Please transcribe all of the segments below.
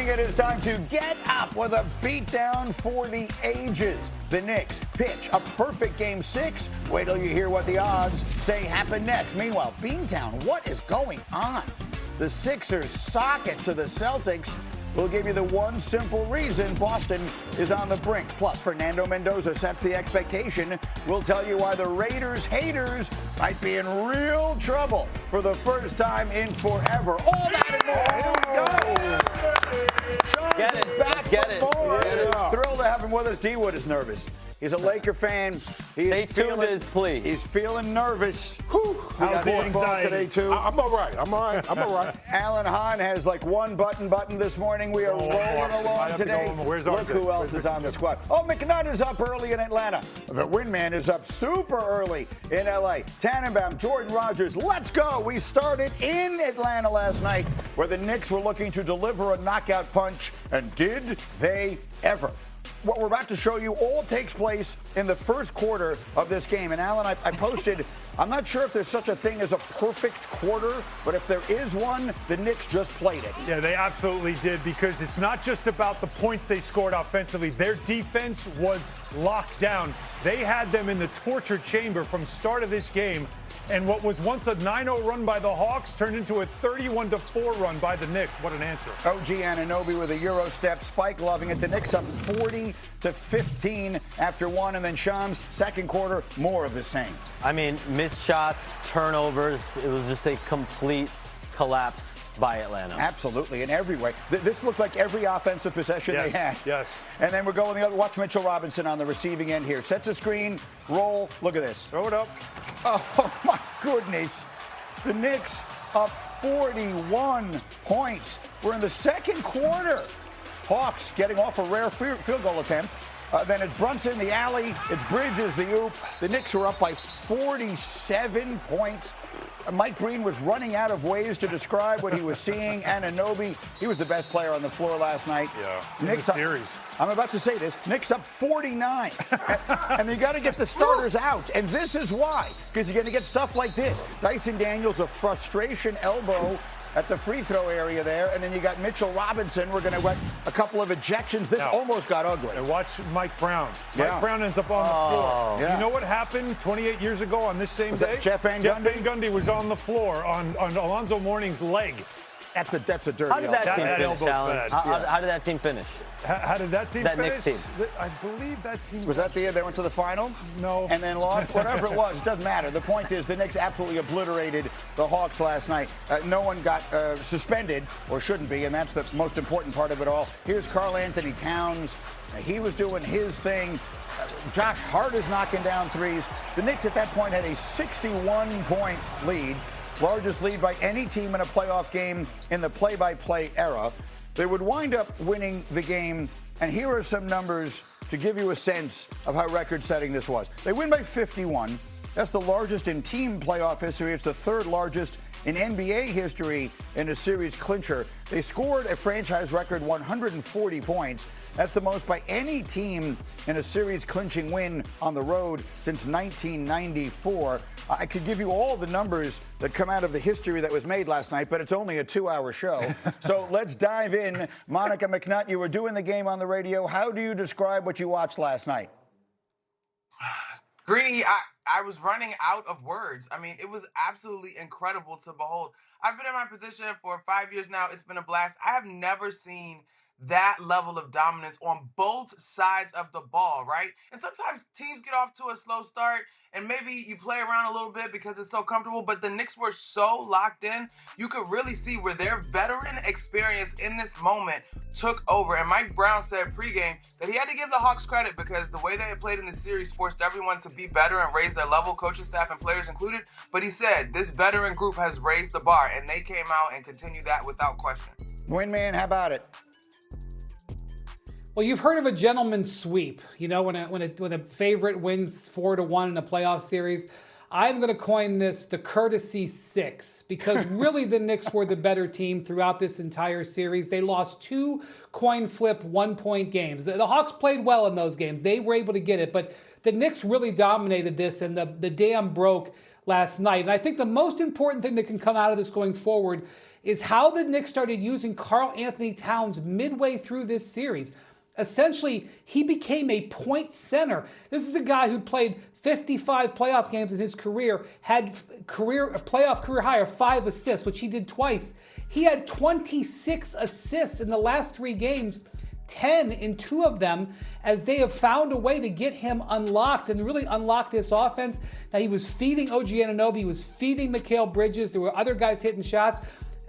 morning, it is time to get up with a beatdown for the ages. The Knicks pitch a perfect Game 6. Wait till you hear what the odds say happen next. Meanwhile, Beantown, what is going on? The Sixers sock it to the Celtics. We'll give you the one simple reason Boston is on the brink. Plus, Fernando Mendoza sets the expectation. We'll tell you why the Raiders haters might be in real trouble for the first time in forever. All that and more. Here we go. Sean is back for more. Thrilled to have him with us. D-Wood is nervous. He's a Laker fan. Stay tuned to his plea. He's feeling nervous. How's the anxiety? Today too. I'm all right. I'm all right. Alan Hahn has like one button this morning. We are rolling along today. Look who else is on the squad. Oh, McNutt is up early in Atlanta. The Windman is up super early in L.A. Tannenbaum, Jordan Rogers, let's go. We started in Atlanta last night where the Knicks were looking to deliver a knockout punch, and did they ever? What we're about to show you all takes place in the first quarter of this game. And Alan, I posted, I'm not sure if there's such a thing as a perfect quarter, but if there is one, the Knicks just played it. Yeah, they absolutely did, because it's not just about the points they scored offensively. Their defense was locked down. They had them in the torture chamber from start of this game. And what was once a 9-0 run by the Hawks turned into a 31-4 run by the Knicks. What an answer. OG Anunoby with a Euro step. Spike loving it. The Knicks up 40-15 after one. And then Shams, second quarter, more of the same. I mean, missed shots, turnovers. It was just a complete collapse by Atlanta. Absolutely, in every way. This looked like every offensive possession they had. Yes. And then we're going the other. Watch Mitchell Robinson on the receiving end here. Sets a screen, roll. Look at this. Throw it up. Oh, my goodness. The Knicks up 41 points. We're in the second quarter. Hawks getting off a rare field goal attempt. Then it's Brunson, the alley. It's Bridges, the oop. The Knicks were up by 47 points. Mike Breen was running out of ways to describe what he was seeing. Anunoby, he was the best player on the floor last night. Yeah, Knicks in the series. I'm about to say this. Knicks up 49. and you got to get the starters out. And this is why. Because you're going to get stuff like this. Dyson Daniels, a frustration elbow at the free throw area there. And then you got Mitchell Robinson. We're going to get a couple of ejections. This almost got ugly. And watch Mike Brown. Mike Brown ends up on the floor. Yeah. You know what happened 28 years ago on this same day? Jeff Van Jeff Gundy? Van Gundy was on the floor on Alonzo Mourning's leg. That's a dirty How did that elbow. team That finish, elbow's Alan? bad. How did that team finish? How did that team That finish? Knicks team. I believe that team Was that the end? They went to the final? No. And then lost? Whatever it was, it doesn't matter. The point is the Knicks absolutely obliterated the Hawks last night. No one got suspended, or shouldn't be, and that's the most important part of it all. Here's Karl Anthony Towns. He was doing his thing. Josh Hart is knocking down threes. The Knicks at that point had a 61-point lead, largest lead by any team in a playoff game in the play-by-play era. They would wind up winning the game, and here are some numbers to give you a sense of how record-setting this was. They win by 51. That's the largest in team playoff history. It's the third largest in NBA history in a series clincher. They scored a franchise record 140 points. That's the most by any team in a series clinching win on the road since 1994. I could give you all the numbers that come out of the history that was made last night, but it's only a 2-hour show. So let's dive in. Monica McNutt, you were doing the game on the radio. How do you describe what you watched last night? Greeny, I was running out of words. I mean, it was absolutely incredible to behold. I've been in my position for 5 years now. It's been a blast. I have never seen that level of dominance on both sides of the ball, right? And sometimes teams get off to a slow start, and maybe you play around a little bit because it's so comfortable, but the Knicks were so locked in, you could really see where their veteran experience in this moment took over. And Mike Brown said pregame that he had to give the Hawks credit because the way they had played in the series forced everyone to be better and raise their level, coaching staff and players included. But he said this veteran group has raised the bar, and they came out and continued that without question. Windman, how about it? Well, you've heard of a gentleman's sweep. You know, when a favorite wins 4-1 in a playoff series. I'm going to coin this the courtesy 6 because really the Knicks were the better team throughout this entire series. They lost 2 coin flip 1-point games. The Hawks played well in those games. They were able to get it, but the Knicks really dominated this, and the dam broke last night. And I think the most important thing that can come out of this going forward is how the Knicks started using Karl Anthony Towns midway through this series. Essentially, he became a point center. This is a guy who played 55 playoff games in his career, had a playoff career high of 5 assists, which he did twice. He had 26 assists in the last 3 games, 10 in 2 of them, as they have found a way to get him unlocked and really unlock this offense. Now, he was feeding OG Anunoby, he was feeding Mikal Bridges, there were other guys hitting shots.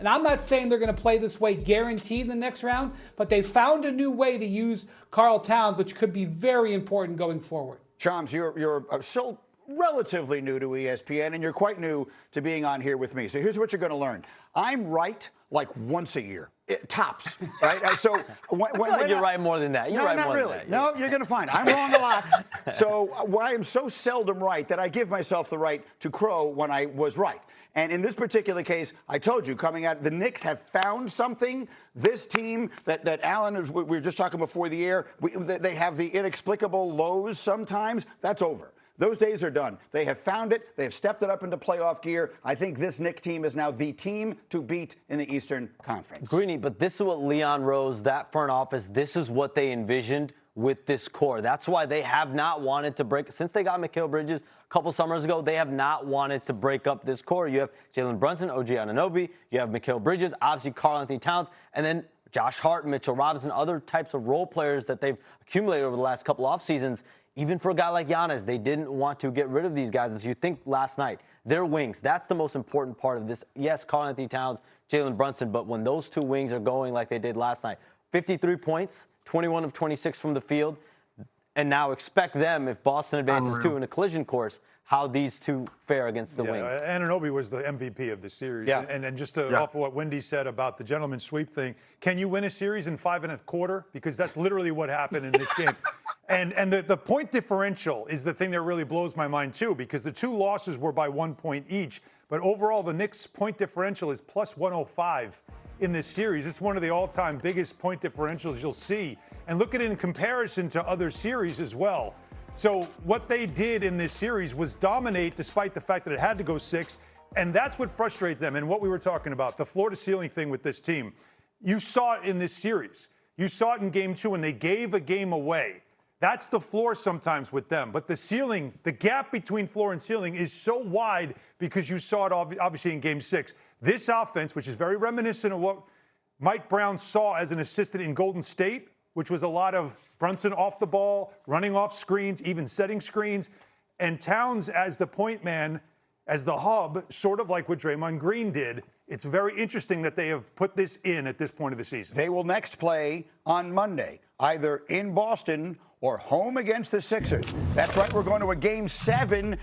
And I'm not saying they're going to play this way guaranteed in the next round, but they found a new way to use Karl Towns, which could be very important going forward. Chams, you're still relatively new to ESPN, and you're quite new to being on here with me. So here's what you're going to learn. I'm right like once a year, tops, right? So when you're right more than that. You're right not more really. than that. No, you're going to find I'm wrong a lot. So I am so seldom right that I give myself the right to crow when I was right. And in this particular case, I told you, coming out, the Knicks have found something. This team that Alan, we were just talking before the air, they have the inexplicable lows sometimes. That's over. Those days are done. They have found it. They have stepped it up into playoff gear. I think this Knicks team is now the team to beat in the Eastern Conference. Greeny, but this is what Leon Rose, that front office, this is what they envisioned with this core. That's why they have not wanted to break, since they got Mikal Bridges a couple summers ago, they have not wanted to break up this core. You have Jalen Brunson, OG Anunoby, you have Mikal Bridges, obviously Karl Anthony Towns, and then Josh Hart, Mitchell Robinson, other types of role players that they've accumulated over the last couple off seasons. Even for a guy like Giannis, they didn't want to get rid of these guys. As you think last night, their wings, that's the most important part of this. Yes, Karl Anthony Towns, Jalen Brunson, but when those 2 wings are going like they did last night, 53 points, 21 of 26 from the field, and now expect them, if Boston advances too in a collision course, how these two fare against the wings. Anunoby was the MVP of the series. Yeah. And just off of what Wendy said about the gentleman's sweep thing, can you win a series in 5 1/4? Because that's literally what happened in this game. And the point differential is the thing that really blows my mind, too, because the 2 losses were by 1 point each. But overall, the Knicks' point differential is plus 105 in this series. It's one of the all-time biggest point differentials you'll see. And look at it in comparison to other series as well. So what they did in this series was dominate despite the fact that it had to go 6. And that's what frustrates them. And what we were talking about, the floor-to-ceiling thing with this team. You saw it in this series. You saw it in Game 2 when they gave a game away. That's the floor sometimes with them. But the ceiling, the gap between floor and ceiling is so wide because you saw it obviously in Game 6. This offense, which is very reminiscent of what Mike Brown saw as an assistant in Golden State, which was a lot of Brunson off the ball, running off screens, even setting screens, and Towns as the point man, as the hub, sort of like what Draymond Green did. It's very interesting that they have put this in at this point of the season. They will next play on Monday, either in Boston or home against the Sixers. That's right, we're going to a Game 7